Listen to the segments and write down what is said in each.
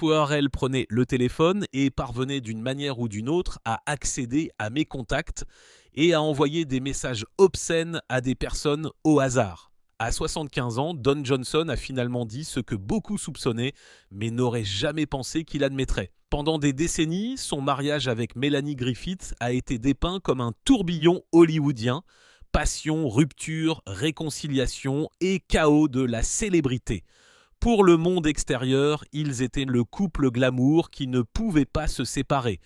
fois, elle prenait le téléphone et parvenait d'une manière ou d'une autre à accéder à mes contacts et à envoyer des messages obscènes à des personnes au hasard. À 75 ans, Don Johnson a finalement dit ce que beaucoup soupçonnaient, mais n'auraient jamais pensé qu'il admettrait. Pendant des décennies, son mariage avec Melanie Griffith a été dépeint comme un tourbillon hollywoodien. Passion, rupture, réconciliation et chaos de la célébrité. Pour le monde extérieur, ils étaient le couple glamour qui ne pouvait pas se séparer.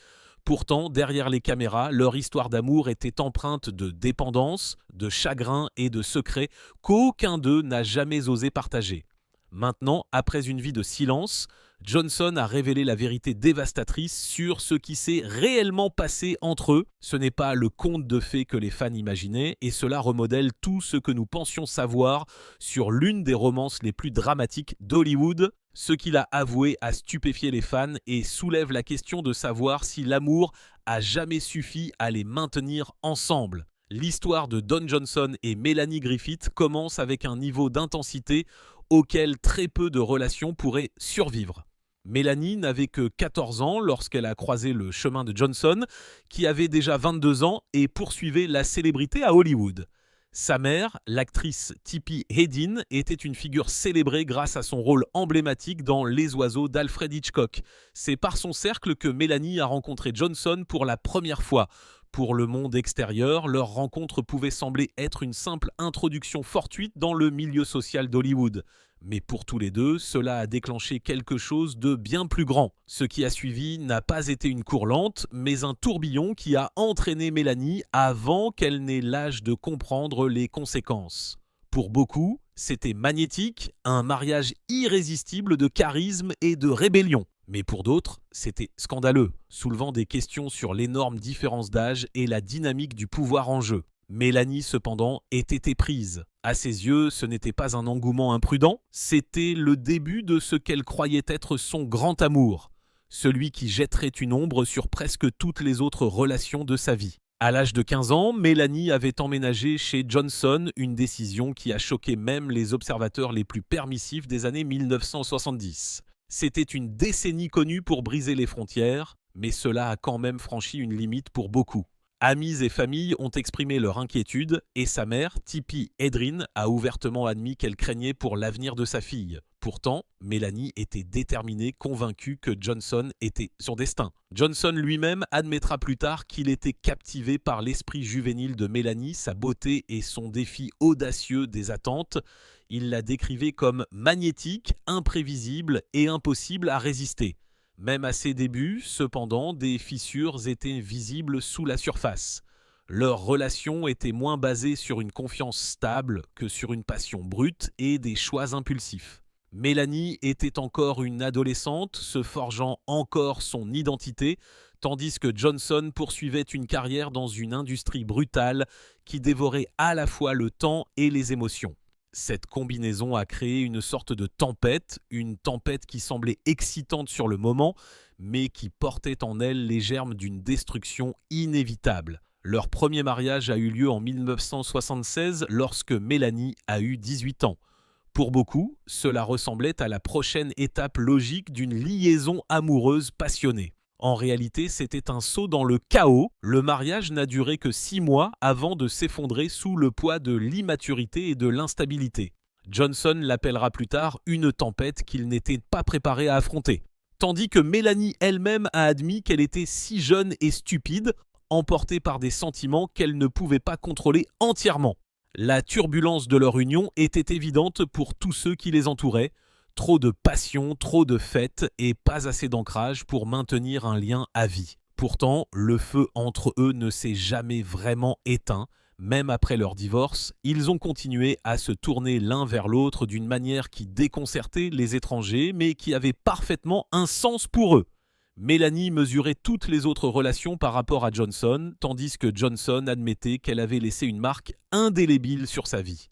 Pourtant, derrière les caméras, leur histoire d'amour était empreinte de dépendance, de chagrin et de secrets qu'aucun d'eux n'a jamais osé partager. Maintenant, après une vie de silence, Johnson a révélé la vérité dévastatrice sur ce qui s'est réellement passé entre eux. Ce n'est pas le conte de fées que les fans imaginaient, et cela remodèle tout ce que nous pensions savoir sur l'une des romances les plus dramatiques d'Hollywood. Ce qu'il a avoué a stupéfié les fans et soulève la question de savoir si l'amour a jamais suffi à les maintenir ensemble. L'histoire de Don Johnson et Melanie Griffith commence avec un niveau d'intensité auquel très peu de relations pourraient survivre. Mélanie n'avait que 14 ans lorsqu'elle a croisé le chemin de Johnson, qui avait déjà 22 ans et poursuivait la célébrité à Hollywood. Sa mère, l'actrice Tippi Hedren, était une figure célébrée grâce à son rôle emblématique dans Les Oiseaux d'Alfred Hitchcock. C'est par son cercle que Mélanie a rencontré Johnson pour la première fois. Pour le monde extérieur, leur rencontre pouvait sembler être une simple introduction fortuite dans le milieu social d'Hollywood. Mais pour tous les deux, cela a déclenché quelque chose de bien plus grand. Ce qui a suivi n'a pas été une cour lente, mais un tourbillon qui a entraîné Mélanie avant qu'elle n'ait l'âge de comprendre les conséquences. Pour beaucoup, c'était magnétique, un mariage irrésistible de charisme et de rébellion. Mais pour d'autres, c'était scandaleux, soulevant des questions sur l'énorme différence d'âge et la dynamique du pouvoir en jeu. Mélanie, cependant, était éprise. À ses yeux, ce n'était pas un engouement imprudent, c'était le début de ce qu'elle croyait être son grand amour, celui qui jetterait une ombre sur presque toutes les autres relations de sa vie. À l'âge de 15 ans, Mélanie avait emménagé chez Johnson, une décision qui a choqué même les observateurs les plus permissifs des années 1970. C'était une décennie connue pour briser les frontières, mais cela a quand même franchi une limite pour beaucoup. Amis et familles ont exprimé leur inquiétude et sa mère, Tippi Hedren, a ouvertement admis qu'elle craignait pour l'avenir de sa fille. Pourtant, Mélanie était déterminée, convaincue que Johnson était son destin. Johnson lui-même admettra plus tard qu'il était captivé par l'esprit juvénile de Mélanie, sa beauté et son défi audacieux des attentes. Il la décrivait comme magnétique, imprévisible et impossible à résister. Même à ses débuts, cependant, des fissures étaient visibles sous la surface. Leur relation était moins basée sur une confiance stable que sur une passion brute et des choix impulsifs. Mélanie était encore une adolescente, se forgeant encore son identité, tandis que Johnson poursuivait une carrière dans une industrie brutale qui dévorait à la fois le temps et les émotions. Cette combinaison a créé une sorte de tempête, une tempête qui semblait excitante sur le moment, mais qui portait en elle les germes d'une destruction inévitable. Leur premier mariage a eu lieu en 1976 lorsque Mélanie a eu 18 ans. Pour beaucoup, cela ressemblait à la prochaine étape logique d'une liaison amoureuse passionnée. En réalité, c'était un saut dans le chaos. Le mariage n'a duré que 6 mois avant de s'effondrer sous le poids de l'immaturité et de l'instabilité. Johnson l'appellera plus tard une tempête qu'il n'était pas préparé à affronter. Tandis que Mélanie elle-même a admis qu'elle était si jeune et stupide, emportée par des sentiments qu'elle ne pouvait pas contrôler entièrement. La turbulence de leur union était évidente pour tous ceux qui les entouraient. Trop de passion, trop de fêtes et pas assez d'ancrage pour maintenir un lien à vie. Pourtant, le feu entre eux ne s'est jamais vraiment éteint. Même après leur divorce, ils ont continué à se tourner l'un vers l'autre d'une manière qui déconcertait les étrangers, mais qui avait parfaitement un sens pour eux. Mélanie mesurait toutes les autres relations par rapport à Johnson, tandis que Johnson admettait qu'elle avait laissé une marque indélébile sur sa vie.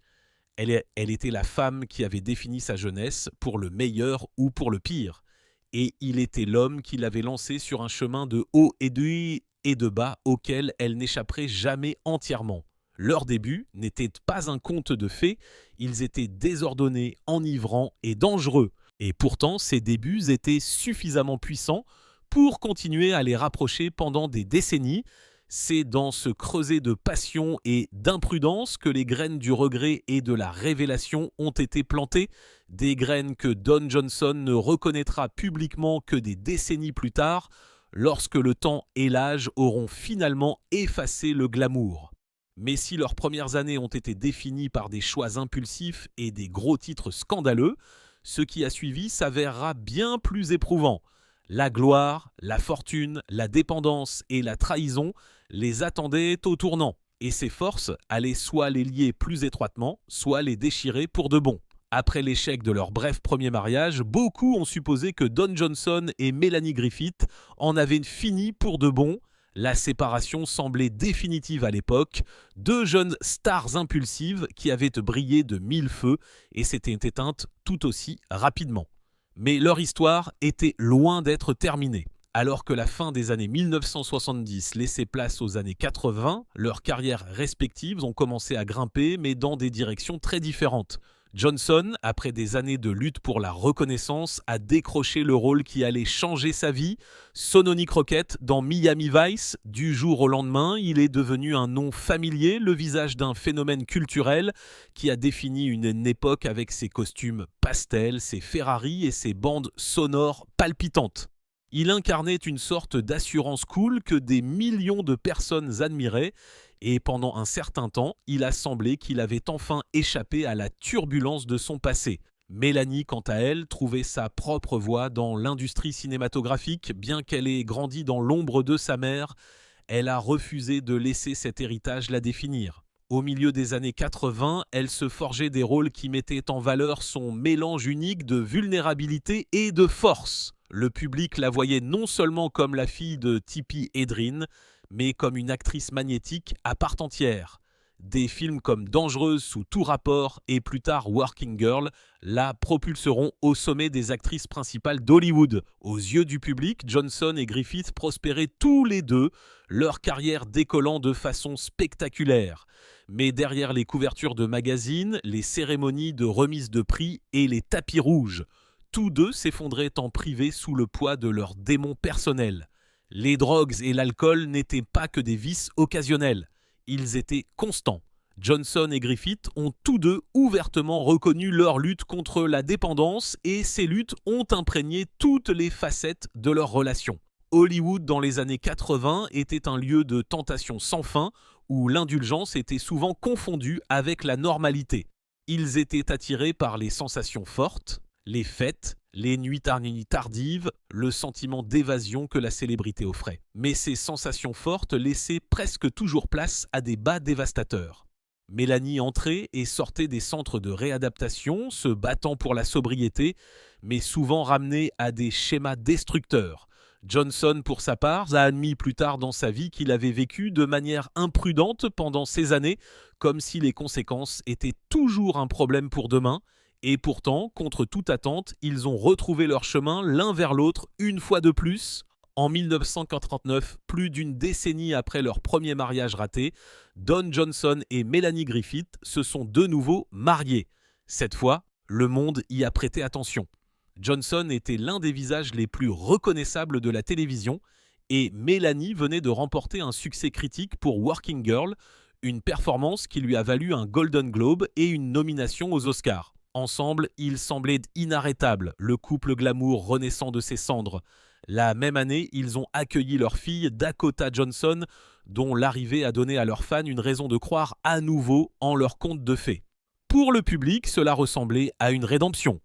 Elle était la femme qui avait défini sa jeunesse pour le meilleur ou pour le pire. Et il était l'homme qui l'avait lancée sur un chemin de haut et de bas auquel elle n'échapperait jamais entièrement. Leurs débuts n'étaient pas un conte de fées, ils étaient désordonnés, enivrants et dangereux. Et pourtant, ses débuts étaient suffisamment puissants pour continuer à les rapprocher pendant des décennies. C'est dans ce creuset de passion et d'imprudence que les graines du regret et de la révélation ont été plantées, des graines que Don Johnson ne reconnaîtra publiquement que des décennies plus tard, lorsque le temps et l'âge auront finalement effacé le glamour. Mais si leurs premières années ont été définies par des choix impulsifs et des gros titres scandaleux, ce qui a suivi s'avérera bien plus éprouvant. La gloire, la fortune, la dépendance et la trahison les attendaient au tournant, et ces forces allaient soit les lier plus étroitement, soit les déchirer pour de bon. Après l'échec de leur bref premier mariage, beaucoup ont supposé que Don Johnson et Melanie Griffith en avaient fini pour de bon. La séparation semblait définitive à l'époque, deux jeunes stars impulsives qui avaient brillé de mille feux et s'étaient éteintes tout aussi rapidement. Mais leur histoire était loin d'être terminée. Alors que la fin des années 1970 laissait place aux années 80, leurs carrières respectives ont commencé à grimper, mais dans des directions très différentes. Johnson, après des années de lutte pour la reconnaissance, a décroché le rôle qui allait changer sa vie. Sonny Crockett dans Miami Vice. Du jour au lendemain, il est devenu un nom familier, le visage d'un phénomène culturel qui a défini une époque avec ses costumes pastels, ses Ferrari et ses bandes sonores palpitantes. Il incarnait une sorte d'assurance cool que des millions de personnes admiraient, et pendant un certain temps, il a semblé qu'il avait enfin échappé à la turbulence de son passé. Melanie, quant à elle, trouvait sa propre voie dans l'industrie cinématographique, bien qu'elle ait grandi dans l'ombre de sa mère, elle a refusé de laisser cet héritage la définir. Au milieu des années 80, elle se forgeait des rôles qui mettaient en valeur son mélange unique de vulnérabilité et de force. Le public la voyait non seulement comme la fille de Tippi Hedren, mais comme une actrice magnétique à part entière. Des films comme Dangereuse sous tout rapport et plus tard Working Girl la propulseront au sommet des actrices principales d'Hollywood. Aux yeux du public, Johnson et Griffith prospéraient tous les deux, leur carrière décollant de façon spectaculaire. Mais derrière les couvertures de magazines, les cérémonies de remise de prix et les tapis rouges, tous deux s'effondraient en privé sous le poids de leurs démons personnels. Les drogues et l'alcool n'étaient pas que des vices occasionnels, ils étaient constants. Johnson et Griffith ont tous deux ouvertement reconnu leur lutte contre la dépendance et ces luttes ont imprégné toutes les facettes de leur relation. Hollywood dans les années 80 était un lieu de tentation sans fin où l'indulgence était souvent confondue avec la normalité. Ils étaient attirés par les sensations fortes, les fêtes, les nuits tardives, le sentiment d'évasion que la célébrité offrait. Mais ces sensations fortes laissaient presque toujours place à des bas dévastateurs. Melanie entrait et sortait des centres de réadaptation, se battant pour la sobriété, mais souvent ramenée à des schémas destructeurs. Johnson, pour sa part, a admis plus tard dans sa vie qu'il avait vécu de manière imprudente pendant ces années, comme si les conséquences étaient toujours un problème pour demain. Et pourtant, contre toute attente, ils ont retrouvé leur chemin l'un vers l'autre une fois de plus. En 1939, plus d'une décennie après leur premier mariage raté, Don Johnson et Melanie Griffith se sont de nouveau mariés. Cette fois, le monde y a prêté attention. Johnson était l'un des visages les plus reconnaissables de la télévision et Melanie venait de remporter un succès critique pour Working Girl, une performance qui lui a valu un Golden Globe et une nomination aux Oscars. Ensemble, ils semblaient inarrêtables, le couple glamour renaissant de ses cendres. La même année, ils ont accueilli leur fille Dakota Johnson, dont l'arrivée a donné à leurs fans une raison de croire à nouveau en leur conte de fées. Pour le public, cela ressemblait à une rédemption.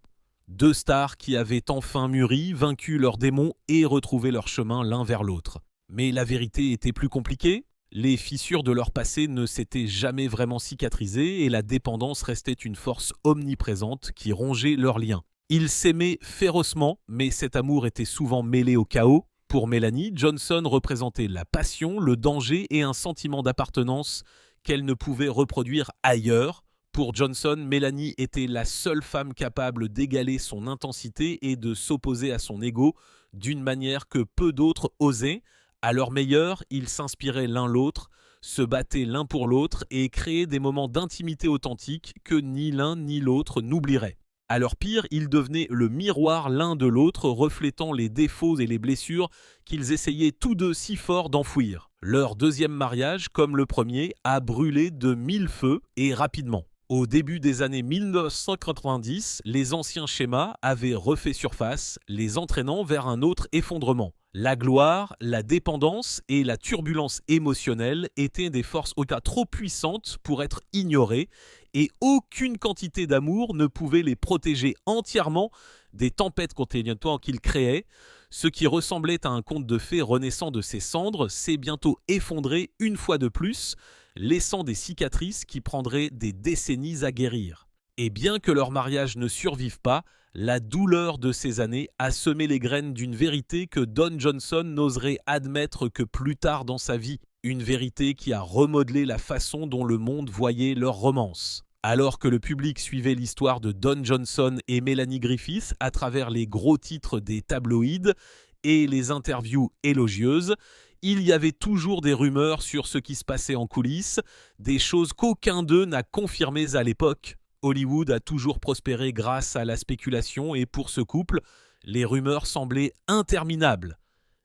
Deux stars qui avaient enfin mûri, vaincu leurs démons et retrouvé leur chemin l'un vers l'autre. Mais la vérité était plus compliquée. Les fissures de leur passé ne s'étaient jamais vraiment cicatrisées et la dépendance restait une force omniprésente qui rongeait leurs liens. Ils s'aimaient férocement, mais cet amour était souvent mêlé au chaos. Pour Melanie, Johnson représentait la passion, le danger et un sentiment d'appartenance qu'elle ne pouvait reproduire ailleurs. Pour Johnson, Melanie était la seule femme capable d'égaler son intensité et de s'opposer à son ego d'une manière que peu d'autres osaient. À leur meilleur, ils s'inspiraient l'un l'autre, se battaient l'un pour l'autre et créaient des moments d'intimité authentique que ni l'un ni l'autre n'oublieraient. À leur pire, ils devenaient le miroir l'un de l'autre, reflétant les défauts et les blessures qu'ils essayaient tous deux si fort d'enfouir. Leur deuxième mariage, comme le premier, a brûlé de mille feux et rapidement. Au début des années 1990, les anciens schémas avaient refait surface, les entraînant vers un autre effondrement. La gloire, la dépendance et la turbulence émotionnelle étaient des forces au cas trop puissantes pour être ignorées, et aucune quantité d'amour ne pouvait les protéger entièrement des tempêtes continuelles qu'ils créaient. Ce qui ressemblait à un conte de fées renaissant de ses cendres s'est bientôt effondré une fois de plus, laissant des cicatrices qui prendraient des décennies à guérir. Et bien que leur mariage ne survive pas, la douleur de ces années a semé les graines d'une vérité que Don Johnson n'oserait admettre que plus tard dans sa vie, une vérité qui a remodelé la façon dont le monde voyait leur romance. Alors que le public suivait l'histoire de Don Johnson et Melanie Griffith à travers les gros titres des tabloïds et les interviews élogieuses, il y avait toujours des rumeurs sur ce qui se passait en coulisses, des choses qu'aucun d'eux n'a confirmées à l'époque. Hollywood a toujours prospéré grâce à la spéculation et pour ce couple, les rumeurs semblaient interminables.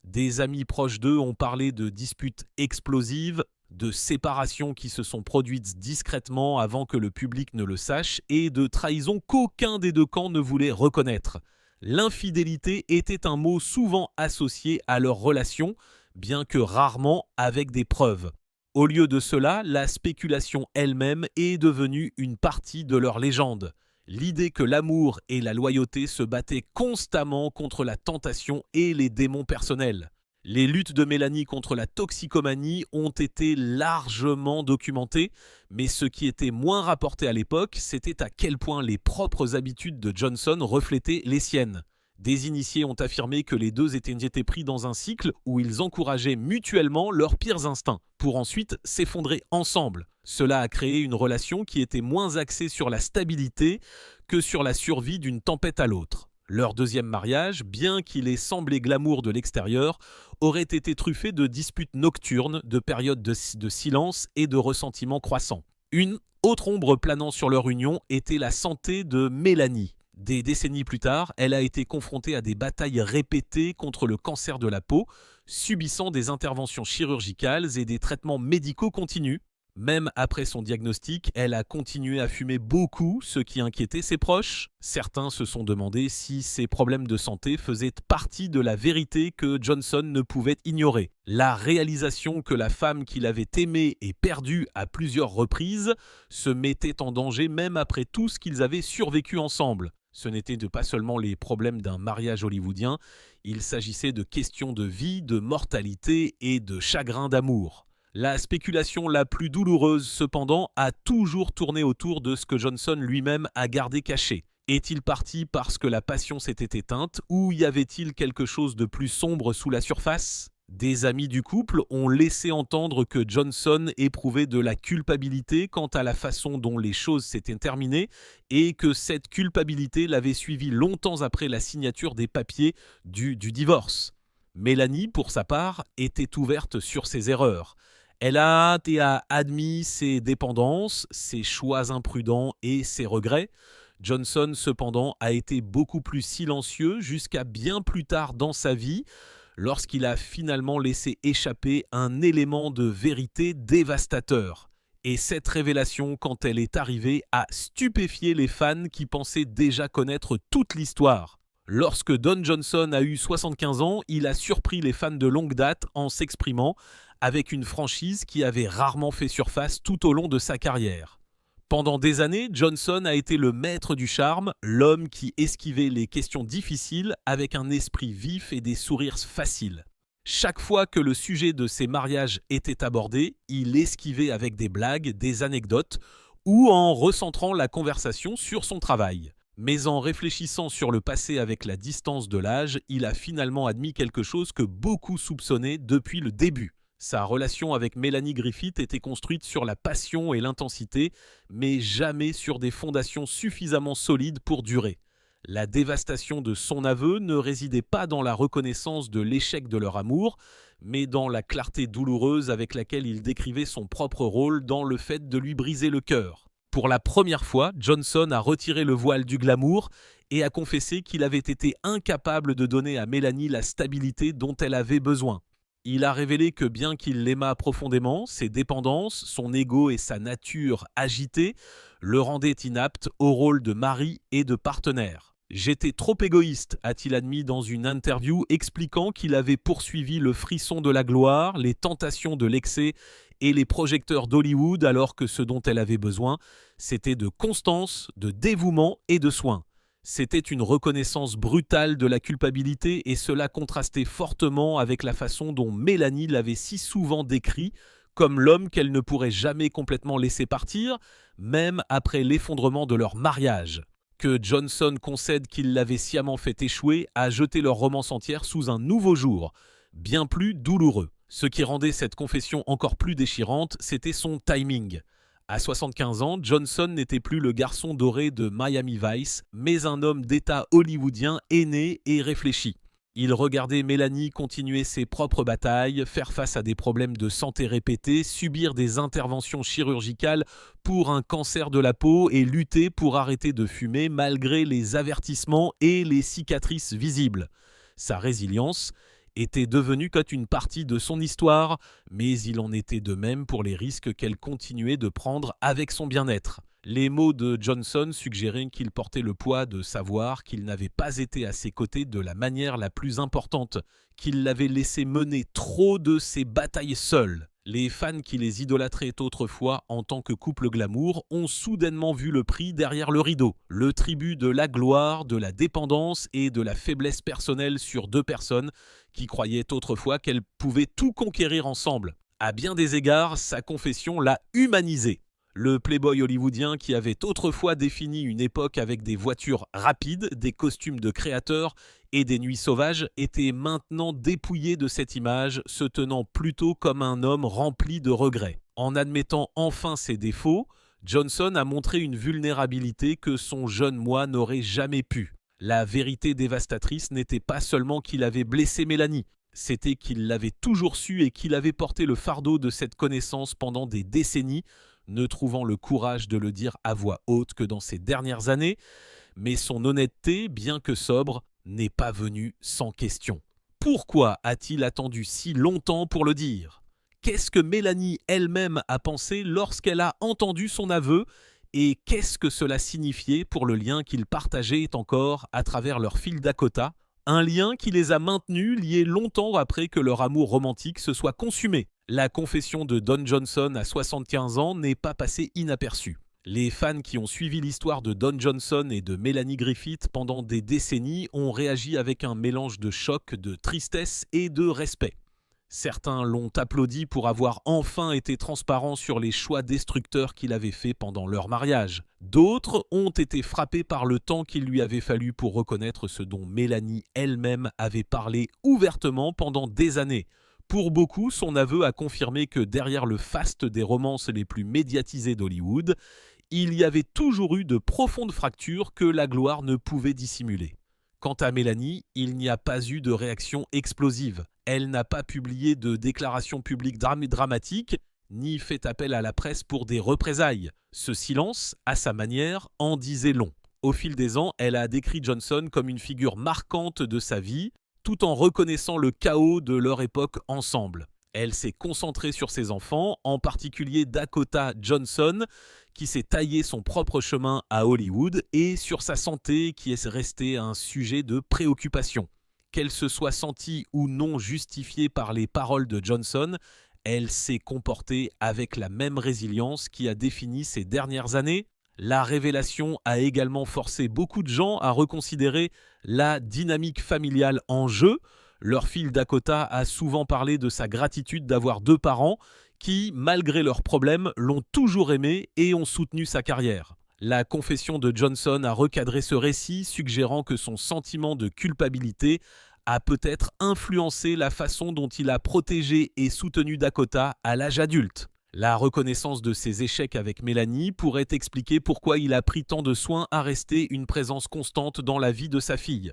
Des amis proches d'eux ont parlé de disputes explosives, de séparations qui se sont produites discrètement avant que le public ne le sache et de trahisons qu'aucun des deux camps ne voulait reconnaître. L'infidélité était un mot souvent associé à leur relation, bien que rarement avec des preuves. Au lieu de cela, la spéculation elle-même est devenue une partie de leur légende. L'idée que l'amour et la loyauté se battaient constamment contre la tentation et les démons personnels. Les luttes de Melanie contre la toxicomanie ont été largement documentées, mais ce qui était moins rapporté à l'époque, c'était à quel point les propres habitudes de Johnson reflétaient les siennes. Des initiés ont affirmé que les deux étaient pris dans un cycle où ils encourageaient mutuellement leurs pires instincts, pour ensuite s'effondrer ensemble. Cela a créé une relation qui était moins axée sur la stabilité que sur la survie d'une tempête à l'autre. Leur deuxième mariage, bien qu'il ait semblé glamour de l'extérieur, aurait été truffé de disputes nocturnes, de périodes de silence et de ressentiments croissants. Une autre ombre planant sur leur union était la santé de Melanie. Des décennies plus tard, elle a été confrontée à des batailles répétées contre le cancer de la peau, subissant des interventions chirurgicales et des traitements médicaux continus. Même après son diagnostic, elle a continué à fumer beaucoup, ce qui inquiétait ses proches. Certains se sont demandé si ces problèmes de santé faisaient partie de la vérité que Johnson ne pouvait ignorer. La réalisation que la femme qu'il avait aimée et perdue à plusieurs reprises se mettait en danger même après tout ce qu'ils avaient survécu ensemble. Ce n'étaient pas seulement les problèmes d'un mariage hollywoodien, il s'agissait de questions de vie, de mortalité et de chagrin d'amour. La spéculation la plus douloureuse, cependant, a toujours tourné autour de ce que Johnson lui-même a gardé caché. Est-il parti parce que la passion s'était éteinte ou y avait-il quelque chose de plus sombre sous la surface ? Des amis du couple ont laissé entendre que Johnson éprouvait de la culpabilité quant à la façon dont les choses s'étaient terminées et que cette culpabilité l'avait suivi longtemps après la signature des papiers du divorce. Mélanie, pour sa part, était ouverte sur ses erreurs. Elle a admis ses dépendances, ses choix imprudents et ses regrets. Johnson, cependant, a été beaucoup plus silencieux jusqu'à bien plus tard dans sa vie, lorsqu'il a finalement laissé échapper un élément de vérité dévastateur. Et cette révélation, quand elle est arrivée, a stupéfié les fans qui pensaient déjà connaître toute l'histoire. Lorsque Don Johnson a eu 75 ans, il a surpris les fans de longue date en s'exprimant avec une franchise qui avait rarement fait surface tout au long de sa carrière. Pendant des années, Johnson a été le maître du charme, l'homme qui esquivait les questions difficiles avec un esprit vif et des sourires faciles. Chaque fois que le sujet de ses mariages était abordé, il esquivait avec des blagues, des anecdotes ou en recentrant la conversation sur son travail. Mais en réfléchissant sur le passé avec la distance de l'âge, il a finalement admis quelque chose que beaucoup soupçonnaient depuis le début. Sa relation avec Melanie Griffith était construite sur la passion et l'intensité, mais jamais sur des fondations suffisamment solides pour durer. La dévastation de son aveu ne résidait pas dans la reconnaissance de l'échec de leur amour, mais dans la clarté douloureuse avec laquelle il décrivait son propre rôle dans le fait de lui briser le cœur. Pour la première fois, Johnson a retiré le voile du glamour et a confessé qu'il avait été incapable de donner à Mélanie la stabilité dont elle avait besoin. Il a révélé que bien qu'il l'aimât profondément, ses dépendances, son ego et sa nature agitée le rendaient inapte au rôle de mari et de partenaire. « J'étais trop égoïste », a-t-il admis dans une interview expliquant qu'il avait poursuivi le frisson de la gloire, les tentations de l'excès et les projecteurs d'Hollywood alors que ce dont elle avait besoin, c'était de constance, de dévouement et de soin. C'était une reconnaissance brutale de la culpabilité et cela contrastait fortement avec la façon dont Mélanie l'avait si souvent décrit comme l'homme qu'elle ne pourrait jamais complètement laisser partir, même après l'effondrement de leur mariage. Que Johnson concède qu'il l'avait sciemment fait échouer a jeté leur romance entière sous un nouveau jour, bien plus douloureux. Ce qui rendait cette confession encore plus déchirante, c'était son timing. À 75 ans, Johnson n'était plus le garçon doré de Miami Vice, mais un homme d'état hollywoodien aîné et réfléchi. Il regardait Mélanie continuer ses propres batailles, faire face à des problèmes de santé répétés, subir des interventions chirurgicales pour un cancer de la peau et lutter pour arrêter de fumer malgré les avertissements et les cicatrices visibles. Sa résilience était devenue qu'une partie de son histoire, mais il en était de même pour les risques qu'elle continuait de prendre avec son bien-être. Les mots de Johnson suggéraient qu'il portait le poids de savoir qu'il n'avait pas été à ses côtés de la manière la plus importante, qu'il l'avait laissé mener trop de ses batailles seul. Les fans qui les idolâtraient autrefois en tant que couple glamour ont soudainement vu le prix derrière le rideau, le tribut de la gloire, de la dépendance et de la faiblesse personnelle sur deux personnes qui croyaient autrefois qu'elles pouvaient tout conquérir ensemble. À bien des égards, sa confession l'a humanisé. Le playboy hollywoodien qui avait autrefois défini une époque avec des voitures rapides, des costumes de créateurs et des nuits sauvages était maintenant dépouillé de cette image, se tenant plutôt comme un homme rempli de regrets. En admettant enfin ses défauts, Johnson a montré une vulnérabilité que son jeune moi n'aurait jamais pu. La vérité dévastatrice n'était pas seulement qu'il avait blessé Mélanie, c'était qu'il l'avait toujours su et qu'il avait porté le fardeau de cette connaissance pendant des décennies, ne trouvant le courage de le dire à voix haute que dans ces dernières années, mais son honnêteté, bien que sobre, n'est pas venue sans question. Pourquoi a-t-il attendu si longtemps pour le dire ? Qu'est-ce que Mélanie elle-même a pensé lorsqu'elle a entendu son aveu et qu'est-ce que cela signifiait pour le lien qu'ils partageaient encore à travers leur fille Dakota ? Un lien qui les a maintenus liés longtemps après que leur amour romantique se soit consumé. La confession de Don Johnson à 75 ans n'est pas passée inaperçue. Les fans qui ont suivi l'histoire de Don Johnson et de Melanie Griffith pendant des décennies ont réagi avec un mélange de choc, de tristesse et de respect. Certains l'ont applaudi pour avoir enfin été transparent sur les choix destructeurs qu'il avait faits pendant leur mariage. D'autres ont été frappés par le temps qu'il lui avait fallu pour reconnaître ce dont Mélanie elle-même avait parlé ouvertement pendant des années. Pour beaucoup, son aveu a confirmé que derrière le faste des romances les plus médiatisées d'Hollywood, il y avait toujours eu de profondes fractures que la gloire ne pouvait dissimuler. Quant à Mélanie, il n'y a pas eu de réaction explosive. Elle n'a pas publié de déclaration publique dramatique, ni fait appel à la presse pour des représailles. Ce silence, à sa manière, en disait long. Au fil des ans, elle a décrit Johnson comme une figure marquante de sa vie, tout en reconnaissant le chaos de leur époque ensemble. Elle s'est concentrée sur ses enfants, en particulier Dakota Johnson, qui s'est taillé son propre chemin à Hollywood, et sur sa santé qui est restée un sujet de préoccupation. Qu'elle se soit sentie ou non justifiée par les paroles de Johnson, elle s'est comportée avec la même résilience qui a défini ces dernières années. La révélation a également forcé beaucoup de gens à reconsidérer la dynamique familiale en jeu. Leur fille Dakota a souvent parlé de sa gratitude d'avoir deux parents qui, malgré leurs problèmes, l'ont toujours aimé et ont soutenu sa carrière. La confession de Johnson a recadré ce récit, suggérant que son sentiment de culpabilité a peut-être influencé la façon dont il a protégé et soutenu Dakota à l'âge adulte. La reconnaissance de ses échecs avec Mélanie pourrait expliquer pourquoi il a pris tant de soin à rester une présence constante dans la vie de sa fille.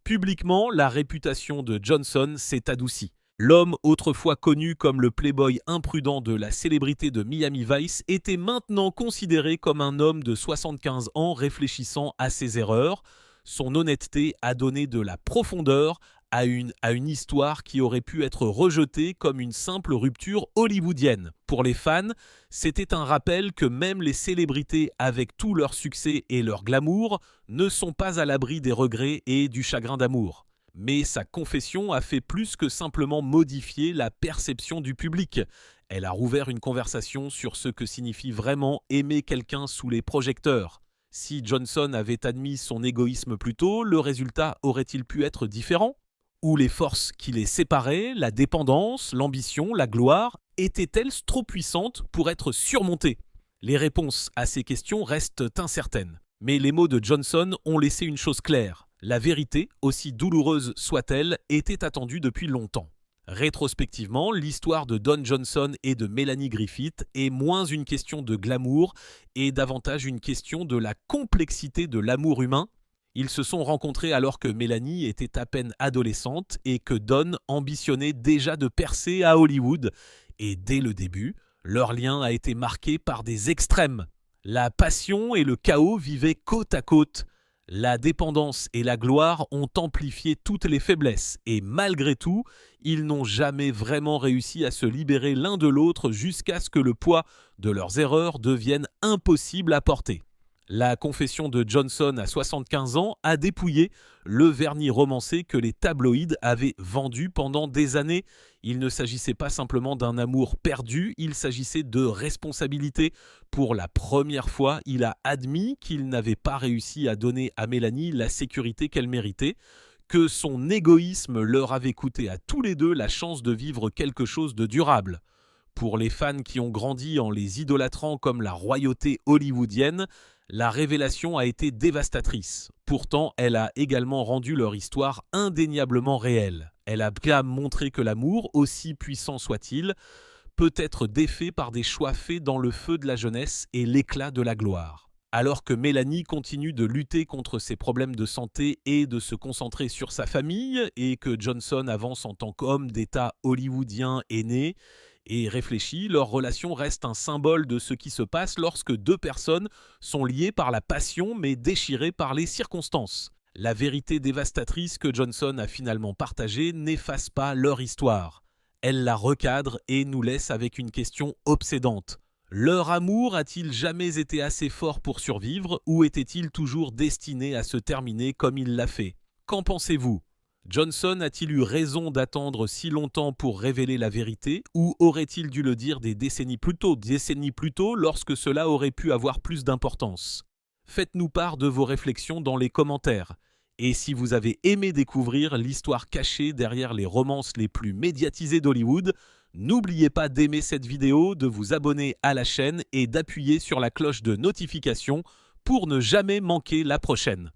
Publiquement, la réputation de Johnson s'est adoucie. L'homme autrefois connu comme le playboy imprudent de la célébrité de Miami Vice était maintenant considéré comme un homme de 75 ans réfléchissant à ses erreurs. Son honnêteté a donné de la profondeur à une histoire qui aurait pu être rejetée comme une simple rupture hollywoodienne. Pour les fans, c'était un rappel que même les célébrités avec tout leur succès et leur glamour ne sont pas à l'abri des regrets et du chagrin d'amour. Mais sa confession a fait plus que simplement modifier la perception du public. Elle a rouvert une conversation sur ce que signifie vraiment aimer quelqu'un sous les projecteurs. Si Johnson avait admis son égoïsme plus tôt, le résultat aurait-il pu être différent ? Ou les forces qui les séparaient, la dépendance, l'ambition, la gloire, étaient-elles trop puissantes pour être surmontées ? Les réponses à ces questions restent incertaines. Mais les mots de Johnson ont laissé une chose claire. La vérité, aussi douloureuse soit-elle, était attendue depuis longtemps. Rétrospectivement, l'histoire de Don Johnson et de Melanie Griffith est moins une question de glamour et davantage une question de la complexité de l'amour humain. Ils se sont rencontrés alors que Melanie était à peine adolescente et que Don ambitionnait déjà de percer à Hollywood. Et dès le début, leur lien a été marqué par des extrêmes. La passion et le chaos vivaient côte à côte. La dépendance et la gloire ont amplifié toutes les faiblesses et malgré tout, ils n'ont jamais vraiment réussi à se libérer l'un de l'autre jusqu'à ce que le poids de leurs erreurs devienne impossible à porter. La confession de Johnson à 75 ans a dépouillé le vernis romancé que les tabloïds avaient vendu pendant des années. Il ne s'agissait pas simplement d'un amour perdu, il s'agissait de responsabilité. Pour la première fois, il a admis qu'il n'avait pas réussi à donner à Melanie la sécurité qu'elle méritait, que son égoïsme leur avait coûté à tous les deux la chance de vivre quelque chose de durable. Pour les fans qui ont grandi en les idolâtrant comme la royauté hollywoodienne, la révélation a été dévastatrice. Pourtant, elle a également rendu leur histoire indéniablement réelle. Elle a bien montré que l'amour, aussi puissant soit-il, peut être défait par des choix faits dans le feu de la jeunesse et l'éclat de la gloire. Alors que Melanie continue de lutter contre ses problèmes de santé et de se concentrer sur sa famille, et que Johnson avance en tant qu'homme d'État hollywoodien aîné et réfléchi, leur relation reste un symbole de ce qui se passe lorsque deux personnes sont liées par la passion mais déchirées par les circonstances. La vérité dévastatrice que Johnson a finalement partagée n'efface pas leur histoire. Elle la recadre et nous laisse avec une question obsédante. Leur amour a-t-il jamais été assez fort pour survivre ou était-il toujours destiné à se terminer comme il l'a fait ? Qu'en pensez-vous ? Johnson a-t-il eu raison d'attendre si longtemps pour révéler la vérité ou aurait-il dû le dire des décennies plus tôt lorsque cela aurait pu avoir plus d'importance ? Faites-nous part de vos réflexions dans les commentaires. Et si vous avez aimé découvrir l'histoire cachée derrière les romances les plus médiatisées d'Hollywood, n'oubliez pas d'aimer cette vidéo, de vous abonner à la chaîne et d'appuyer sur la cloche de notification pour ne jamais manquer la prochaine.